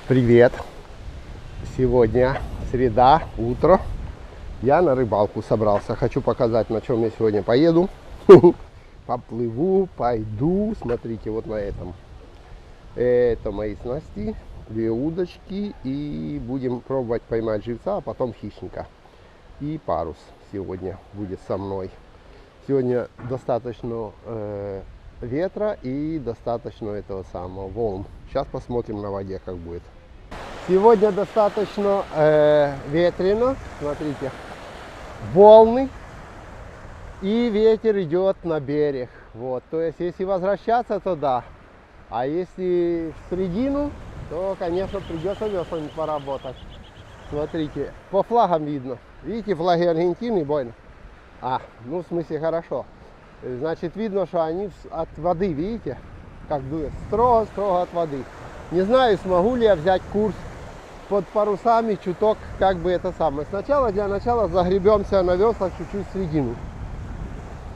Привет! Сегодня среда, утро. Я на рыбалку собрался. Хочу показать, на чем я сегодня поеду. Поплыву, пойду. Смотрите, вот на этом. Это мои снасти, 2 удочки. И будем пробовать поймать живца, а потом хищника. И парус сегодня будет со мной. Сегодня достаточно ветра и достаточно этого самого волн. Сейчас посмотрим на воде, как будет. Сегодня достаточно ветрено, смотрите, волны и ветер идет на берег. Вот, то есть, если возвращаться, то да, а если в середину, то, конечно, придется веслами поработать. Смотрите, по флагам видно, видите, флаги Аргентины, бойно. Ну в смысле хорошо. Значит, видно, что они от воды, видите, как дует, строго от воды. Не знаю, смогу ли я взять курс под парусами, чуток, как бы это самое. Сначала, для начала загребемся на веслах чуть-чуть в середину.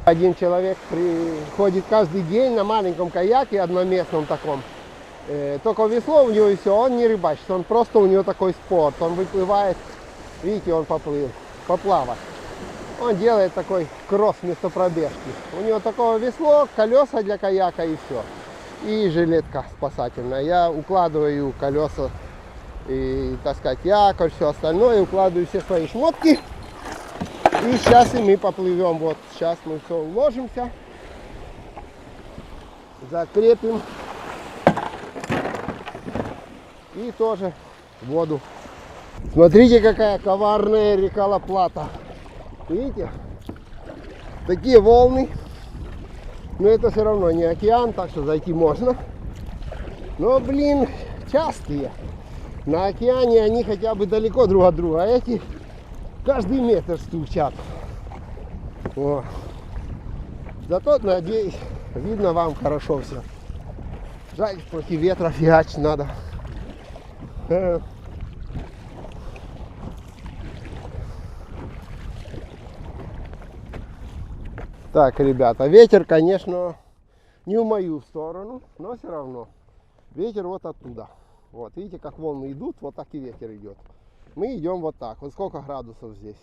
Один человек приходит каждый день на маленьком каяке, одноместном таком. Только весло у него и все, он не рыбачит, он просто, у него такой спорт. Он выплывает, видите, он поплыл, поплавать. Он делает такой кросс вместо пробежки. У него такое весло, колеса для каяка и все. И жилетка спасательная. Я укладываю колеса и, так сказать, якорь, все остальное. Укладываю все свои шмотки. И сейчас и мы поплывем. Вот сейчас мы все уложимся. Закрепим. И тоже в воду. Смотрите, какая коварная река Ла-Плата. Видите? Такие волны. Но это все равно не океан, так что зайти можно. Но, блин, частые. На океане они хотя бы далеко друг от друга, а эти каждый метр стучат. О. Зато, надеюсь, видно вам хорошо все. Жаль, против ветра фигачить надо. Так, ребята, ветер, конечно, не в мою сторону, но все равно. Ветер вот оттуда. Вот, видите, как волны идут, вот так и ветер идет. Мы идем вот так. Вот сколько градусов здесь.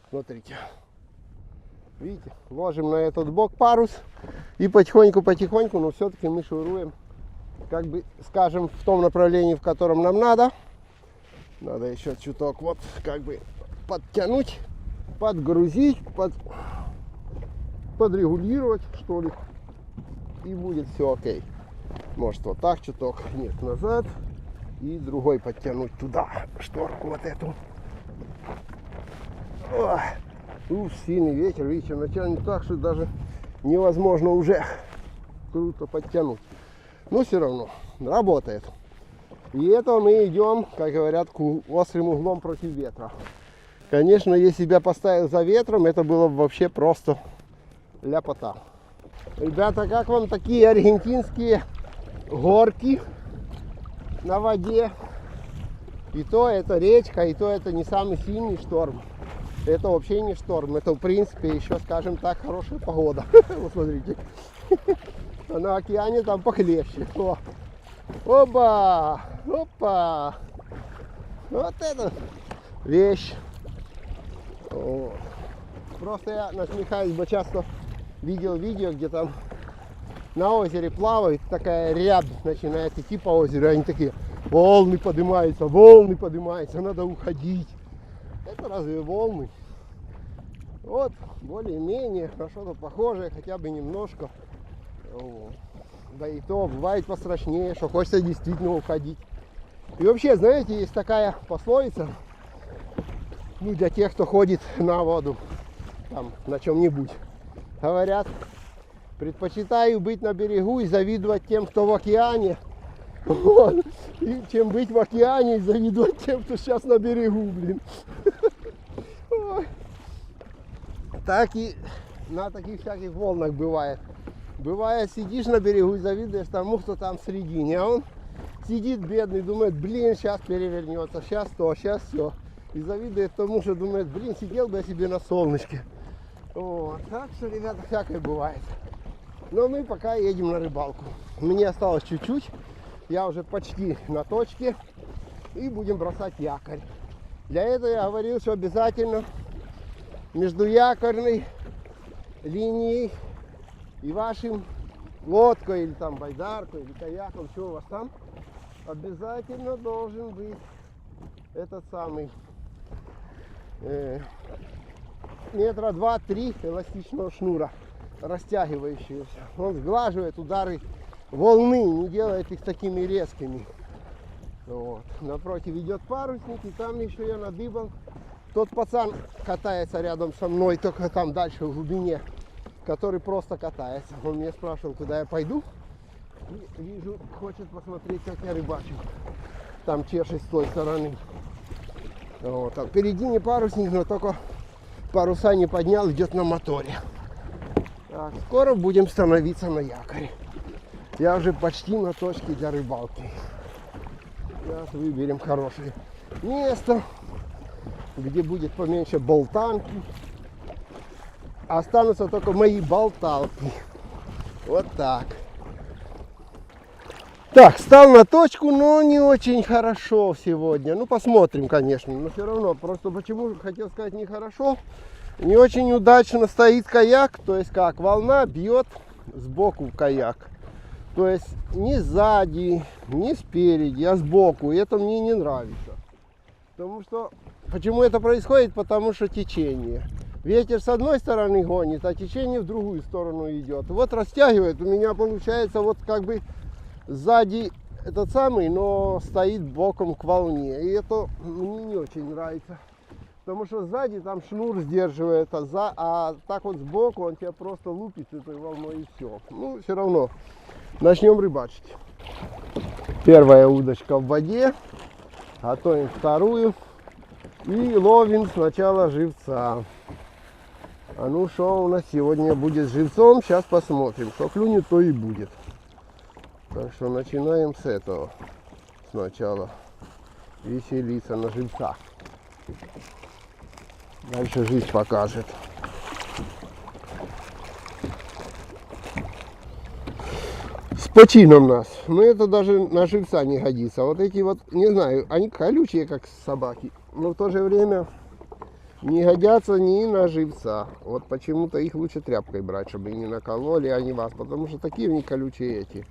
Смотрите. Видите, ложим на этот бок парус. И потихоньку, но все-таки мы шуруем, как бы, скажем, в том направлении, в котором нам надо. Надо еще чуток вот, как бы, подтянуть, подгрузить, подрегулировать, что ли, и будет все окей. Может вот так чуток, нет, назад, и другой подтянуть туда шторку вот эту. Сильный ветер, видите, натянет так, что даже невозможно уже круто подтянуть. Но все равно работает. И это мы идем, как говорят, острым углом против ветра. Конечно, если бы я поставил за ветром, это было бы вообще просто ляпота. Ребята, как вам такие аргентинские горки на воде? И то это речка, и то это не самый сильный шторм. Это вообще не шторм, это в принципе еще, скажем так, хорошая погода. Вот смотрите. А на океане там похлеще. Опа! Опа! Вот это вещь. Просто я насмехаюсь, бо часто видел видео, где там на озере плавают, такая рябь начинает идти по озеру, они такие, волны поднимаются, надо уходить. Это разве волны? Вот, более-менее, на что-то похожее, хотя бы немножко. Да и то, бывает пострашнее, что хочется действительно уходить. И вообще, знаете, есть такая пословица, ну, для тех, кто ходит на воду, там, на чем-нибудь. Говорят, предпочитаю быть на берегу и завидовать тем, кто в океане, вот, чем быть в океане и завидовать тем, кто сейчас на берегу, блин. Так и на таких всяких волнах бывает. Бывает, сидишь на берегу и завидуешь тому, кто там в середине, а он сидит бедный, думает, блин, сейчас перевернется, сейчас то, сейчас все. И завидует тому, что думает, блин, сидел бы я себе на солнышке. Вот. Так что, ребята, всякое бывает. Но мы пока едем на рыбалку. Мне осталось чуть-чуть. я уже почти на точке. И будем бросать якорь. Для этого я говорил, что обязательно между якорной линией и вашим лодкой, или там байдаркой, или каяком, что у вас там, обязательно должен быть этот самый метра 2-3 эластичного шнура, растягивающегося. Он сглаживает удары волны, не делает их такими резкими. Вот. Напротив идет парусник, и там еще я надыбал. Тот пацан катается рядом со мной, только там дальше в глубине, который просто катается. Он меня спрашивал, куда я пойду. И вижу, хочет посмотреть, как я рыбачу. Там чешет с той стороны. Вот. А впереди не парусник, но только паруса не поднял, идет на моторе. Так, скоро будем становиться на якоре. Я уже почти на точке для рыбалки. Сейчас выберем хорошее место, где будет поменьше болтанки. Останутся только мои болталки. Вот так. Так, стал на точку, но не очень хорошо сегодня. Ну, посмотрим, конечно, но все равно. Просто почему хотел сказать нехорошо. Не очень удачно стоит каяк, то есть как волна бьет сбоку в каяк. То есть не сзади, не спереди, а сбоку. И это мне не нравится. Потому что, почему это происходит? Потому что течение. Ветер с одной стороны гонит, а течение в другую сторону идет. Вот растягивает, у меня получается вот как бы сзади этот самый, но стоит боком к волне. И это мне не очень нравится. Потому что сзади там шнур сдерживает, а так вот сбоку он тебя просто лупит этой волной и все. Ну, все равно. Начнем рыбачить. Первая удочка в воде. Готовим вторую. И ловим сначала живца. А ну что у нас сегодня будет с живцом? Сейчас посмотрим. Что клюнет, то и будет. Так что начинаем с этого. Сначала веселиться на живца. Дальше жизнь покажет. С почином нас. Но это даже на живца не годится. Вот эти вот, не знаю, они колючие, как собаки. Но в то же время не годятся ни на живца. Вот почему-то их лучше тряпкой брать, чтобы не накололи они вас. Потому что такие они колючие эти.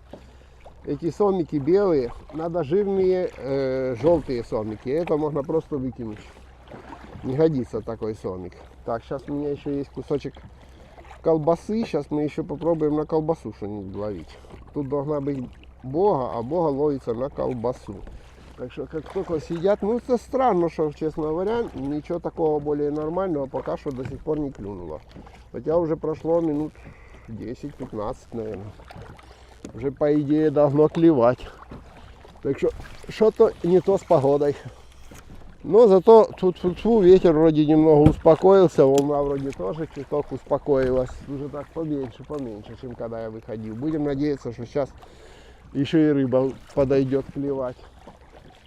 Эти сомики белые. Надо жирные желтые сомики. Это можно просто выкинуть. Не годится такой сомик. Так, сейчас у меня еще есть кусочек колбасы. Сейчас мы еще попробуем на колбасу что-нибудь ловить. Тут должна быть бога, а бога ловится на колбасу. Так что как только сидят, ну это странно, что, честно говоря, ничего такого более нормального пока что до сих пор не клюнуло. Хотя уже прошло минут 10-15, наверное. Уже по идее должно клевать. Так что что-то не то с погодой. Но зато тут ветер вроде немного успокоился, волна вроде тоже чуток успокоилась. Уже так поменьше, чем когда я выходил. Будем надеяться, что сейчас еще и рыба подойдет клевать.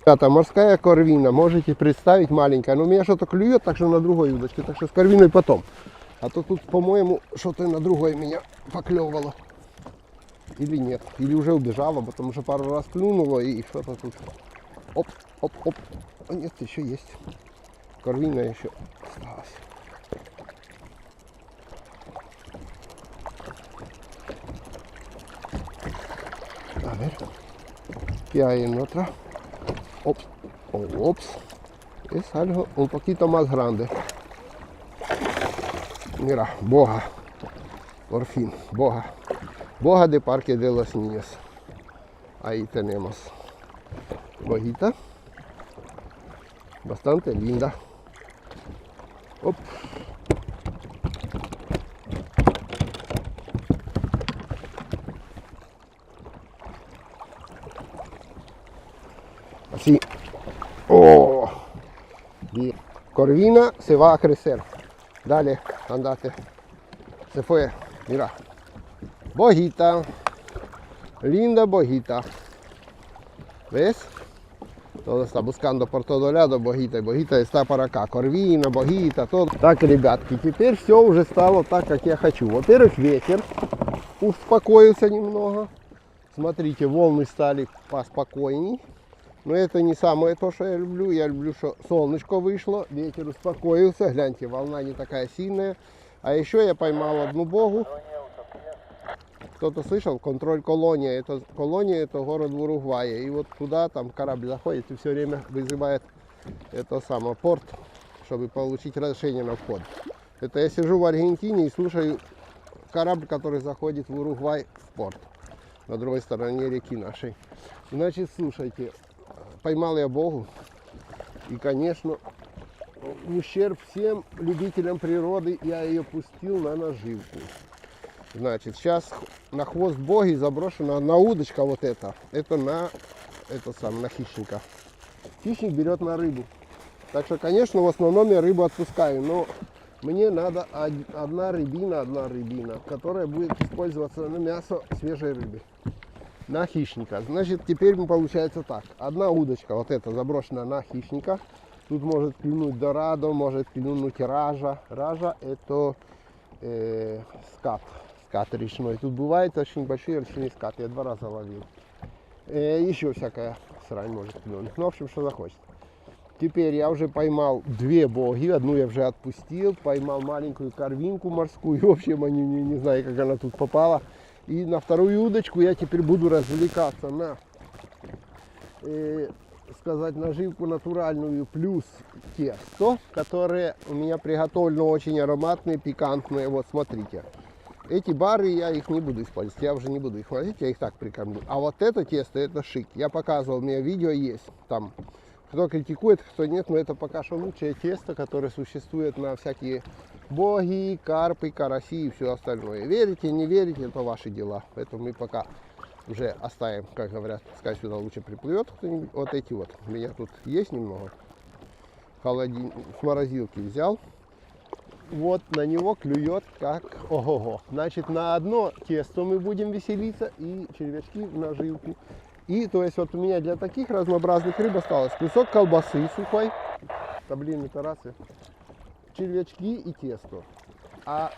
Ребята, морская корвина, можете представить, маленькая. Но у меня что-то клюет, так что на другой удочке. Так что с корвиной потом. А то тут, по-моему, что-то на другой меня поклевало. Или нет, или уже убежала, потому что пару раз клюнуло и что-то тут. Оп, оп, оп. А нет, еще есть. Корвина еще осталась. A ver. ¿Qué hay en otra? Ops. Oh, ops. Es algo un poquito más grande. Mira, boga. Por fin, boga. Boga de Parque de las Niñas. Ahí tenemos. Bojita. Bastante linda. Оп. Así. Oh. Y corvina se va a crecer. Dale, andate. Se fue. Mira. Bojita. Linda bojita. ¿Ves? Todo está buscando por todo lado богита. И богита está por acá. Корвина, богита, todo. Так, ребятки, теперь все уже стало так, как я хочу. Во-первых, ветер успокоился немного. Смотрите, волны стали поспокойней. Но это не самое то, что я люблю. Я люблю, что солнышко вышло, ветер успокоился. Гляньте, волна не такая сильная. А еще я поймал одну богу. Кто-то слышал? Контроль колония. Это город в Уругвае. И вот туда там корабль заходит и все время вызывает это самое порт, чтобы получить разрешение на вход. Это я сижу в Аргентине и слушаю корабль, который заходит в Уругвай в порт. На другой стороне реки нашей. Значит, слушайте, поймал я богу. И, конечно, в ущерб всем любителям природы я ее пустил на наживку. Значит, сейчас на хвост боги заброшена одна удочка вот эта. Это на хищника. Хищник берет на рыбу. Так что, конечно, в основном я рыбу отпускаю. Но мне надо одна рябина, которая будет использоваться на мясо свежей рыбы. На хищника. Значит, теперь получается так. Одна удочка вот эта заброшена на хищника. Тут может клюнуть дорадо, может клюнуть ража. Ража это скат речной. Тут бывает очень большие речные скаты. Я 2 раза ловил. Еще всякая срань может клюнуть. Ну, в общем, что захочет. Теперь я уже поймал 2 боги. Одну я уже отпустил. Поймал маленькую корвинку морскую. В общем, они не знаю, как она тут попала. И на вторую удочку я теперь буду развлекаться на, сказать, наживку натуральную плюс тесто, которое у меня приготовлено очень ароматные, пикантные. Вот, смотрите. Эти бары я их не буду использовать, я уже не буду их возить, я их так прикормлю. А вот это тесто, это шик. Я показывал, у меня видео есть там. Кто критикует, кто нет, но это пока что лучшее тесто, которое существует на всякие боги, карпы, караси и все остальное. Верите, не верите, это ваши дела. Поэтому мы пока уже оставим, как говорят, пускай сюда лучше приплывет кто-нибудь. Вот эти вот. У меня тут есть немного. С морозилки взял. Вот на него клюет как ого-го. Значит, на одно тесто мы будем веселиться и червячки в наживку. И то есть вот у меня для таких разнообразных рыб осталось кусок колбасы сухой. Да блин, это расы. Червячки и тесто. А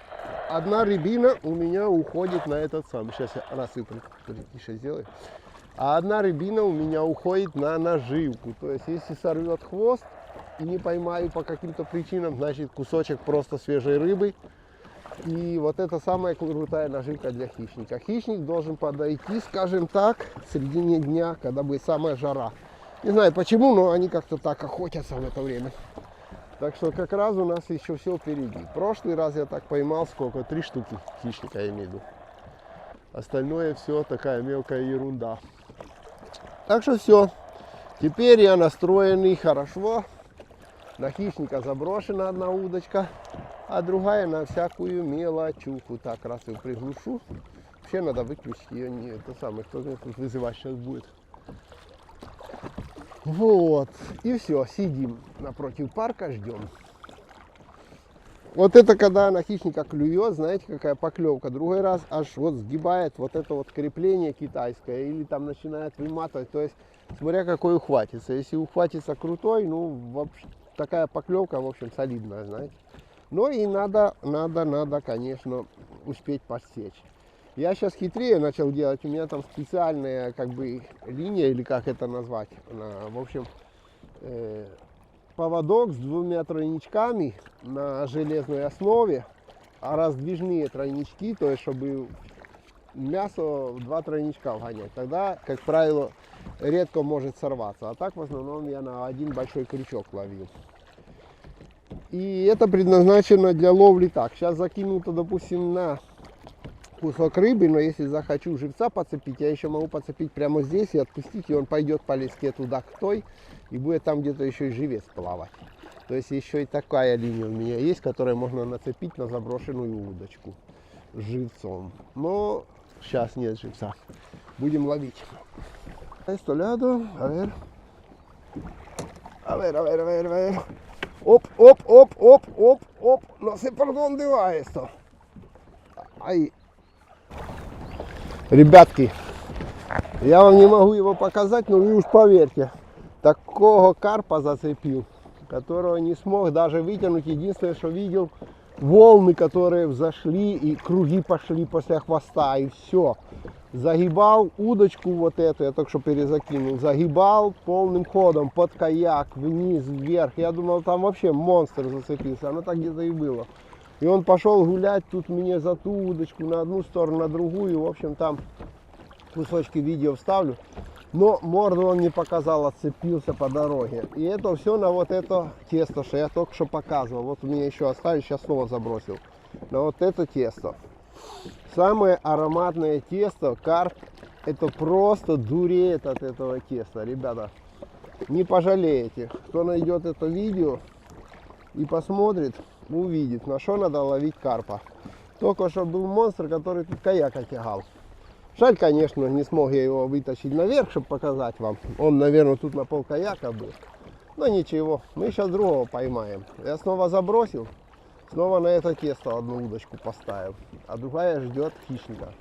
одна рябина у меня уходит на этот самый. Сейчас я рассыплю, тише сделаю. А одна рябина у меня уходит на наживку. То есть если сорвет хвост и не поймаю по каким-то причинам, значит кусочек просто свежей рыбы. И вот это самая крутая наживка для хищника. Хищник должен подойти, скажем так, в середине дня, когда будет самая жара. Не знаю почему, но они как-то так охотятся в это время. Так что как раз у нас еще все впереди. Прошлый раз я так поймал сколько? 3 штуки хищника я имею в виду. Остальное все такая мелкая ерунда. Так что все. Теперь я настроенный хорошо. На хищника заброшена одна удочка, а другая на всякую мелочуху. Так, раз я приглушу. Вообще надо выключить ее. Не это самое, кто меня тут вызывать сейчас будет. Вот. И все, сидим напротив парка, ждем. Вот это когда на хищника клюет, знаете, какая поклевка. Другой раз аж вот сгибает вот это вот крепление китайское или там начинает выматывать. То есть, смотря какой ухватится. Если ухватится крутой, ну, вообще, такая поклевка, в общем, солидная, знаете. Но и надо, конечно, успеть подсечь. Я сейчас хитрее начал делать. У меня там специальная, как бы, линия, или как это назвать. В общем, поводок с 2 тройничками на железной основе, а раздвижные тройнички, то есть чтобы мясо в 2 тройничка вгонять. Тогда, как правило, редко может сорваться. А так в основном я на один большой крючок ловил. И это предназначено для ловли так. Сейчас закинуто, допустим, на кусок рыбы, но если захочу живца подцепить, я еще могу подцепить прямо здесь и отпустить, и он пойдет по леске туда к той, и будет там где-то еще и живец плавать. То есть еще и такая линия у меня есть, которую можно нацепить на заброшенную удочку с живцом. Но сейчас нет живца. Будем ловить. Esto lado, a ver. A ver. Оп. No sé por dónde va esto. Ahí. Ребятки, я вам не могу его показать, но вы уж поверьте, такого карпа зацепил, которого не смог даже вытянуть. Единственное, что видел, волны, которые взошли, и круги пошли после хвоста, и все. Загибал удочку вот эту, я только что перезакинул, загибал полным ходом под каяк, вниз, вверх. Я думал, там вообще монстр зацепился, оно так где-то и было. И он пошел гулять тут мне за ту удочку, на одну сторону, на другую. В общем, там кусочки видео вставлю. Но морду он не показал, отцепился по дороге. И это все на вот это тесто, что я только что показывал. Вот у меня еще остались, сейчас снова забросил. На вот это тесто. Самое ароматное тесто, карп, это просто дуреет от этого теста. Ребята, не пожалеете. Кто найдет это видео и посмотрит, увидит, на что надо ловить карпа. Только что был монстр, который тут каяк отягал. Жаль, конечно, не смог я его вытащить наверх, чтобы показать вам. Он, наверное, тут на пол каяка был. Но ничего, мы сейчас другого поймаем. Я снова забросил, снова на это тесто одну удочку поставил. А другая ждет хищника.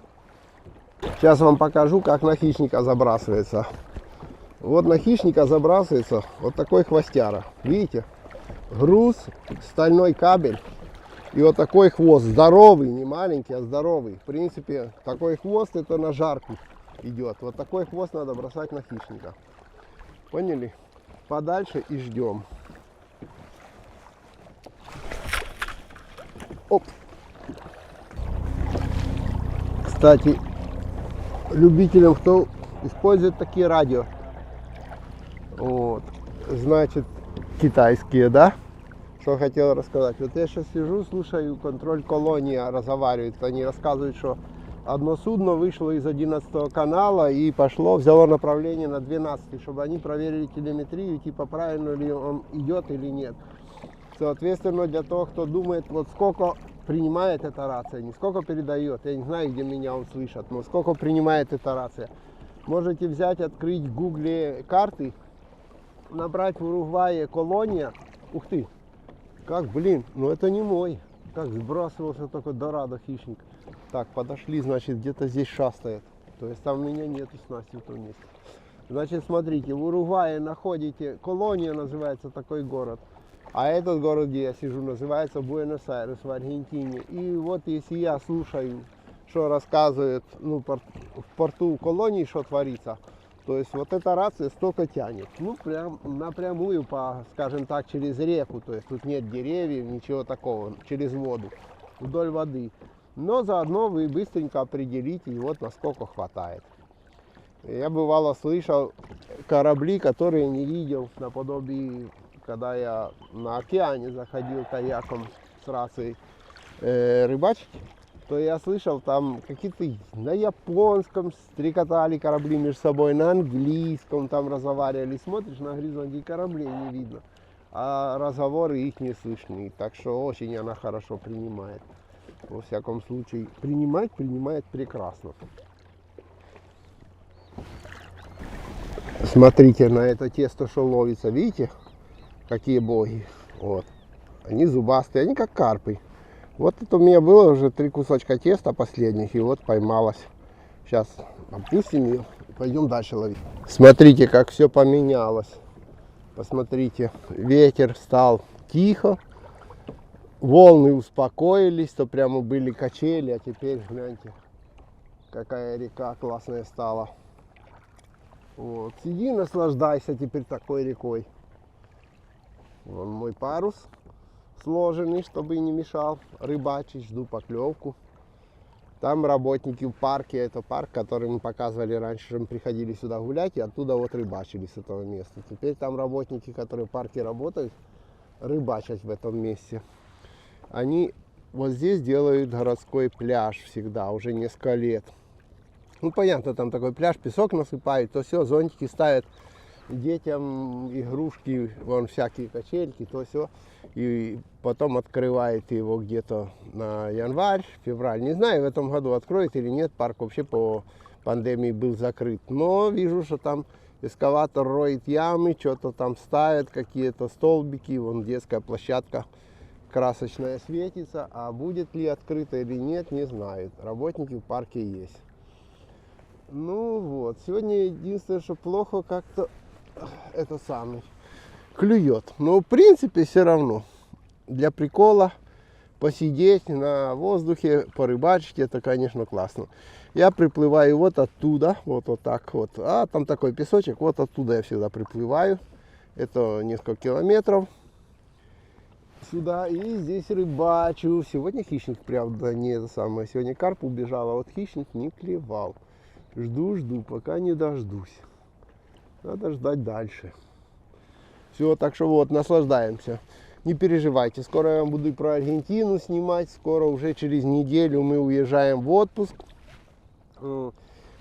Сейчас вам покажу, как на хищника забрасывается. Вот на хищника забрасывается вот такой хвостяра. Видите? Груз, стальной кабель. И вот такой хвост, здоровый, не маленький, а здоровый. В принципе, такой хвост это на жарку идет. Вот такой хвост надо бросать на хищника. Поняли? Подальше и ждем. Оп. Кстати, любителям, кто использует такие радио, вот, значит, китайские, да? Что хотел рассказать. Вот я сейчас сижу, слушаю, контроль колония разговаривает. Они рассказывают, что одно судно вышло из 11 канала и пошло, взяло направление на 12, чтобы они проверили телеметрию, типа правильно ли он идет или нет. Соответственно, для того, кто думает, вот сколько принимает эта рация, не сколько передает, я не знаю, где меня он слышит, но сколько принимает эта рация. Можете взять, открыть в гугле карты, набрать в Уругвае колония. Ух ты! Как, блин, ну это не мой. Как сбрасывался только дорадо хищник. Так, подошли, значит, где-то здесь шастает. То есть там у меня нету снасти в том месте. Значит, смотрите, в Уругвае находите, колония называется такой город. А этот город, где я сижу, называется Буэнос-Айрес в Аргентине. И вот если я слушаю, что рассказывает, ну, в порту колонии, что творится, то есть вот эта рация столько тянет. Ну, прям напрямую, по, скажем так, через реку. То есть тут нет деревьев, ничего такого. Через воду, вдоль воды. Но заодно вы быстренько определите, вот насколько хватает. Я бывало слышал корабли, которые не видел, наподобие, когда я на океане заходил каяком с рацией рыбачить. То я слышал, там какие-то на японском стрекотали корабли между собой, на английском там разговаривали. Смотришь на горизонте, кораблей не видно, а разговоры их не слышны. Так что очень она хорошо принимает. Во всяком случае, принимает прекрасно. Смотрите на это тесто, что ловится. Видите, какие боги? Вот. Они зубастые, они как карпы. Вот это у меня было уже 3 кусочка теста последних, и вот поймалась. Сейчас опустим ее и пойдем дальше ловить. Смотрите, как все поменялось. Посмотрите, ветер стал тихо, волны успокоились, то прямо были качели, а теперь гляньте, какая река классная стала. Вот. Сиди, наслаждайся теперь такой рекой. Вон мой парус сложенный, чтобы не мешал рыбачить, жду поклевку. Там работники в парке, это парк, который мы показывали раньше, мы приходили сюда гулять и оттуда вот рыбачили с этого места. Теперь там работники, которые в парке работают, рыбачат в этом месте. Они вот здесь делают городской пляж всегда, уже несколько лет. Ну понятно, там такой пляж, песок насыпают, то все, зонтики ставят детям, игрушки, вон всякие качельки, то все. И потом открывает его где-то на январь, февраль. Не знаю, в этом году откроет или нет. Парк вообще по пандемии был закрыт. Но вижу, что там эскаватор роет ямы, что-то там ставят, какие-то столбики. Вон детская площадка красочная светится. А будет ли открыто или нет, не знаю. Работники в парке есть. Ну вот, сегодня единственное, что плохо как-то это самый клюет. Но в принципе все равно для прикола посидеть на воздухе, порыбачить, это, конечно, классно. Я приплываю вот оттуда, вот так вот. А там такой песочек, вот оттуда я всегда приплываю. Это несколько километров сюда. И здесь рыбачу. Сегодня хищник, правда, не это самое. Сегодня карп убежал, а вот хищник не клевал. Жду, пока не дождусь. Надо ждать дальше. Все, так что вот, наслаждаемся. Не переживайте, скоро я вам буду про Аргентину снимать. Скоро уже через неделю мы уезжаем в отпуск.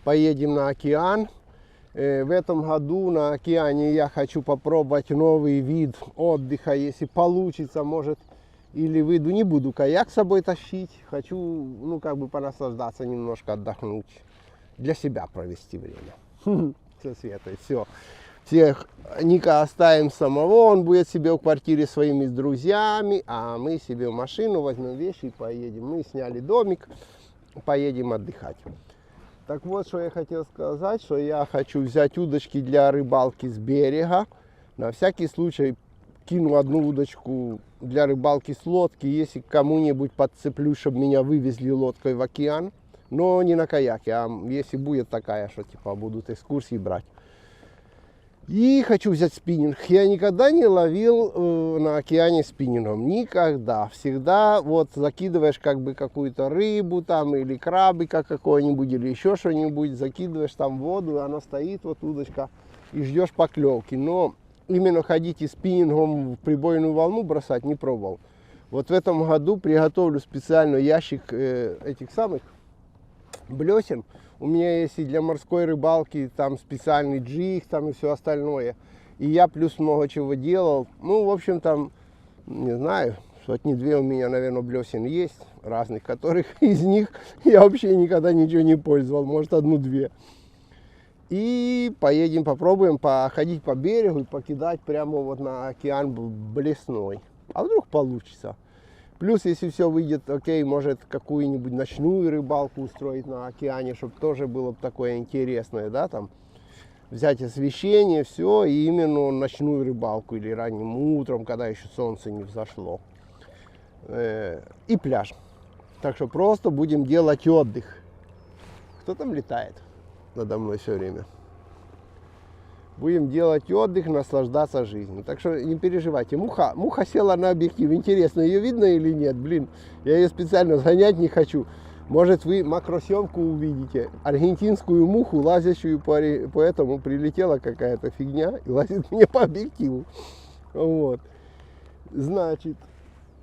Поедем на океан. В этом году на океане я хочу попробовать новый вид отдыха. Если получится, может, или выйду. Не буду каяк с собой тащить. Хочу, ну, как бы понаслаждаться, немножко отдохнуть. Для себя провести время. Со Светой, все. Всех Ника оставим самого, он будет себе в квартире своими с друзьями, а мы себе в машину возьмем вещи и поедем. Мы сняли домик, поедем отдыхать. Так вот, что я хотел сказать, что я хочу взять удочки для рыбалки с берега. На всякий случай кину одну удочку для рыбалки с лодки, если кому-нибудь подцеплю, чтобы меня вывезли лодкой в океан. Но не на каяке, а если будет такая, что типа будут экскурсии брать. И хочу взять спиннинг. Я никогда не ловил на океане спиннингом. Никогда. Всегда вот закидываешь как бы какую-то рыбу там или крабика какой-нибудь или еще что-нибудь. Закидываешь там в воду, и она стоит, вот удочка, и ждешь поклевки. Но именно ходить и спиннингом в прибойную волну бросать не пробовал. Вот в этом году приготовлю специально ящик этих самых блесен. У меня есть и для морской рыбалки там специальный джиг там и все остальное. И я плюс много чего делал. Ну, в общем, там, не знаю, сотни-две у меня, наверное, блесен есть. Разных, которых из них я вообще никогда ничего не пользовал. Может, одну-две. И поедем, попробуем походить по берегу и покидать прямо вот на океан блесной. А вдруг получится. Плюс, если все выйдет окей, может какую-нибудь ночную рыбалку устроить на океане, чтобы тоже было такое интересное, да, там взять освещение, все, и именно ночную рыбалку или ранним утром, когда еще солнце не взошло. И пляж. Так что просто будем делать отдых. Кто там летает надо мной все время? Будем делать отдых, наслаждаться жизнью. Так что не переживайте. Муха села на объектив. Интересно, ее видно или нет? Блин, я ее специально сгонять не хочу. Может, вы макросъемку увидите. Аргентинскую муху, лазящую по этому, прилетела какая-то фигня и лазит мне по объективу. Вот. Значит,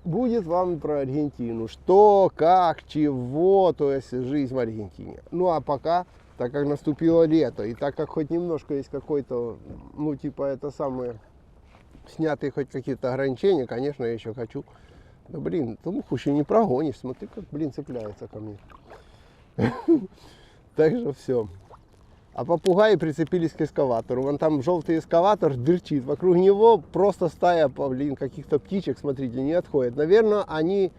будет вам про Аргентину. Что, как, чего, то есть жизнь в Аргентине. Ну, а пока... Так как наступило лето, и так как хоть немножко есть какой-то, ну, типа, это самое, снятые хоть какие-то ограничения, конечно, я еще хочу. Да, блин, ты муху еще не прогонишь, смотри, как, блин, цепляется ко мне. Так что все. А попугаи прицепились к эскаватору. Вон там желтый эскаватор дырчит. Вокруг него просто стая, блин, каких-то птичек, смотрите, не отходит. Наверное, они,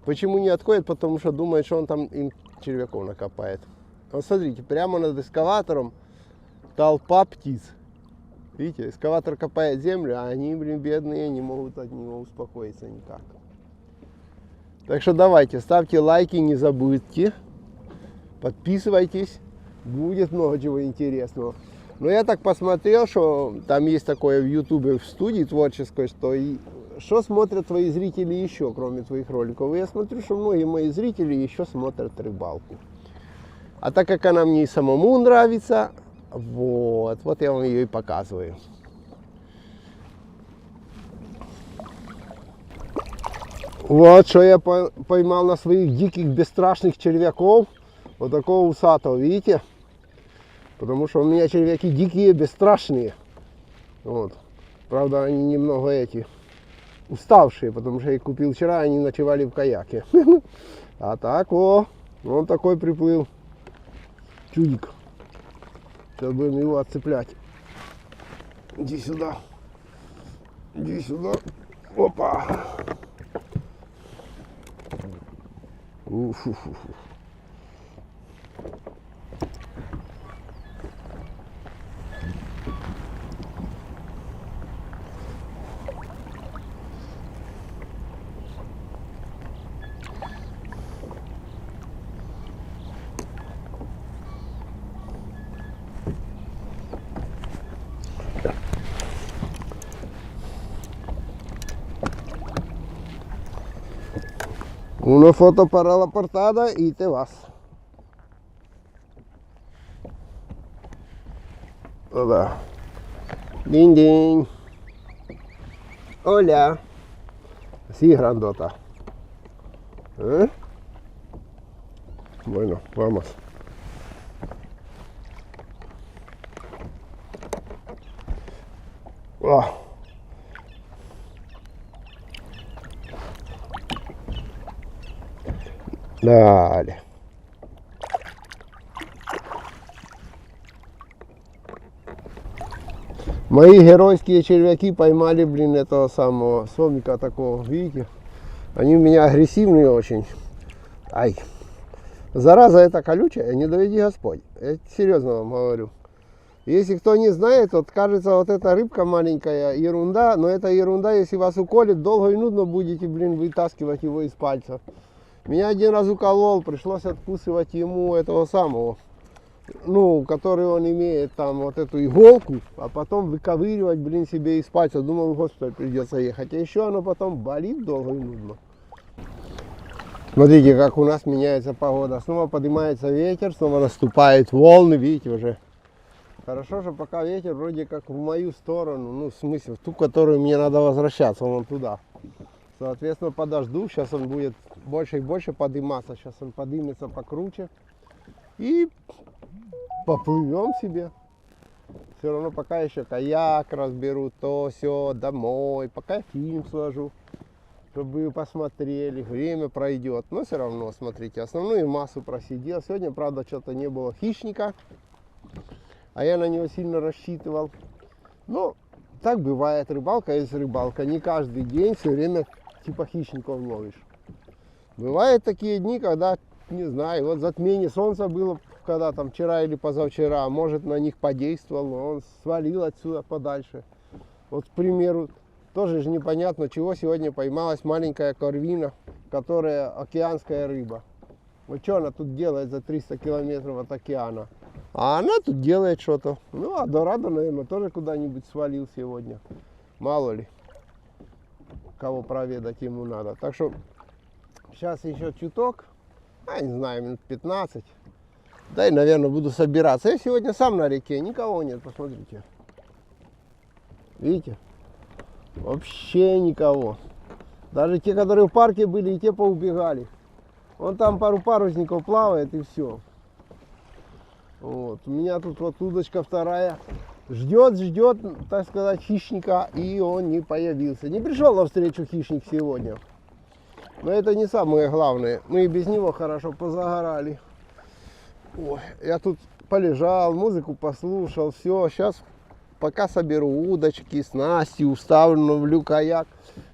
почему не отходят, потому что думают, что он там им червяков накопает. Вот смотрите, прямо над эскаватором толпа птиц. Видите, эскаватор копает землю, а они, блин, бедные, не могут от него успокоиться никак. Так что давайте, ставьте лайки, не забудьте. Подписывайтесь, будет много чего интересного. Но я так посмотрел, что там есть такое в ютубе, в студии творческой, что смотрят твои зрители еще, кроме твоих роликов. И я смотрю, что многие мои зрители еще смотрят рыбалку. А так как она мне и самому нравится, вот я вам ее и показываю. Вот что я поймал на своих диких бесстрашных червяков. Вот такого усатого, видите? Потому что у меня червяки дикие, бесстрашные. Вот. Правда, они немного уставшие, потому что я их купил вчера, они ночевали в каяке. А так, он такой приплыл. Чудик. Сейчас будем его отцеплять. Иди сюда. Иди сюда. Опа. Уфу-фу-фу. Una foto para la portada y te vas. Hola. Ding ding. Hola. Así grandota. ¿Eh? Bueno, vamos. Oh. Dale. Мои геройские червяки поймали, блин, этого самого сомика такого, видите? Они у меня агрессивные очень. Ай. Зараза эта колючая, не доведи Господь. Я серьезно вам говорю. Если кто не знает, вот кажется, вот эта рыбка маленькая, ерунда, но это ерунда, если вас уколет, долго и нудно будете, блин, вытаскивать его из пальца. Меня один раз уколол, пришлось откусывать ему этого самого, ну, который он имеет там вот эту иголку, а потом выковыривать, блин, себе из пальца. Думал, в госпиталь придется ехать. А еще оно потом болит долго и нудно. Смотрите, как у нас меняется погода. Снова поднимается ветер, снова наступают волны, видите уже. Хорошо, что пока ветер вроде как в мою сторону, ну, в смысле, в ту, которую мне надо возвращаться, вон туда. Соответственно, подожду, сейчас он будет больше и больше подниматься. Сейчас он поднимется покруче. И поплывем себе. Все равно пока еще каяк разберу, то все, домой. Пока фильм сложу, чтобы вы посмотрели. Время пройдет. Но все равно, смотрите, основную массу просидел. Сегодня, правда, что-то не было хищника. А я на него сильно рассчитывал. Но так бывает. Рыбалка есть рыбалка. Не каждый день все время типа хищников ловишь. Бывают такие дни, когда, не знаю, вот затмение солнца было, когда там вчера или позавчера, может на них подействовал, он свалил отсюда подальше. Вот, к примеру, тоже же непонятно, чего сегодня поймалась маленькая корвина, которая океанская рыба. Вот что она тут делает за 300 километров от океана? А она тут делает что-то. Ну, а дорадо, наверное, тоже куда-нибудь свалил сегодня. Мало ли, кого проведать ему надо. Так что сейчас еще чуток, не знаю, минут 15. Да и, наверное, буду собираться. Я сегодня сам на реке, никого нет, посмотрите. Видите? Вообще никого. Даже те, которые в парке были, и те поубегали. Вон там пару парусников плавает, и все. Вот. У меня тут вот удочка вторая. Ждет, так сказать, хищника, и он не появился. Не пришел навстречу хищник сегодня. Но это не самое главное. Мы и без него хорошо позагорали. Ой, я тут полежал, музыку послушал, все. Сейчас пока соберу удочки, снасти, уставлю каяк.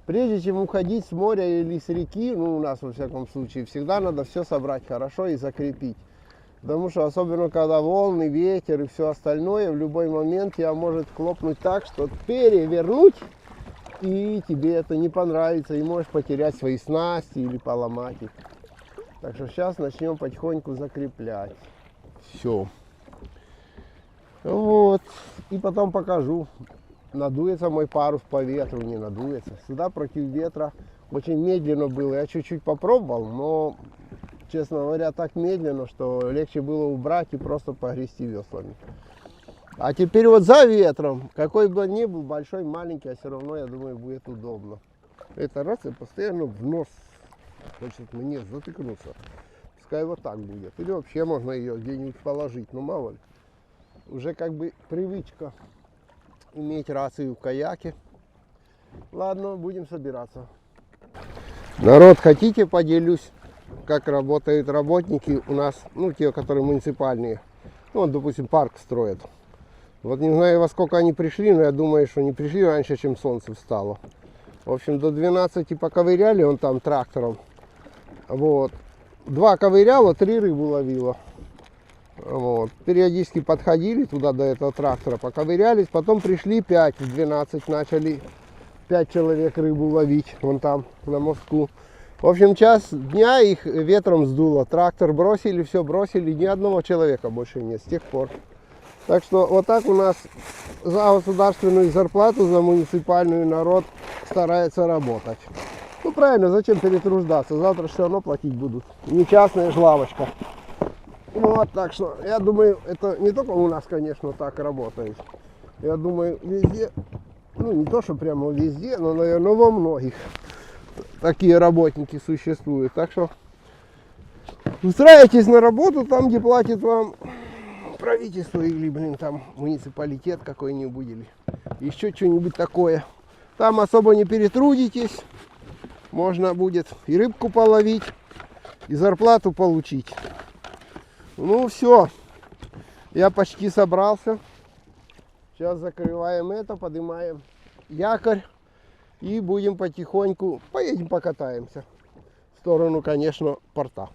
Прежде чем уходить с моря или с реки, ну у нас во всяком случае, всегда надо все собрать хорошо и закрепить. Потому что особенно когда волны, ветер и все остальное, в любой момент тебя может хлопнуть так, что перевернуть, и тебе это не понравится, и можешь потерять свои снасти или поломать их. Так что сейчас начнем потихоньку закреплять. Все. Вот. И потом покажу. Надуется мой парус по ветру, не надуется. Сюда против ветра очень медленно было. Я чуть-чуть попробовал, но, честно говоря, так медленно, что легче было убрать и просто погрести веслами. А теперь вот за ветром, какой бы он ни был, большой, маленький, а все равно, я думаю, будет удобно. Это раз и постоянно в нос хочет мне затыкнуться. Пускай вот так будет. Или вообще можно ее где-нибудь положить, ну мало ли. Уже как бы привычка иметь рацию в каяке. Ладно, будем собираться. Народ, хотите, поделюсь, как работают работники у нас, ну те, которые муниципальные. Ну, вот, допустим, парк строят. Вот не знаю, во сколько они пришли, но я думаю, что не пришли раньше, чем солнце встало. В общем, до 12 поковыряли он там трактором. Вот. 2 ковыряла, 3 рыбу ловила. Вот. Периодически подходили туда до этого трактора, поковырялись, потом пришли 5 в 12, начали 5 человек рыбу ловить, вон там, на мостку. В общем, час дня их ветром сдуло, трактор бросили, все бросили, ни одного человека больше нет с тех пор. Так что вот так у нас за государственную зарплату, за муниципальную народ старается работать. Ну, правильно, зачем перетруждаться? Завтра все равно платить будут. Не частная ж лавочка. Вот, так что, я думаю, это не только у нас, конечно, так работает. Я думаю, везде, ну не то, что прямо везде, но, наверное, во многих такие работники существуют. Так что устраивайтесь на работу там, где платит вам правительство или, блин, там муниципалитет какой-нибудь или еще что-нибудь такое. Там особо не перетрудитесь. Можно будет и рыбку половить, и зарплату получить. Ну все, я почти собрался. Сейчас закрываем это, поднимаем якорь и будем потихоньку, поедем покатаемся в сторону, конечно, порта.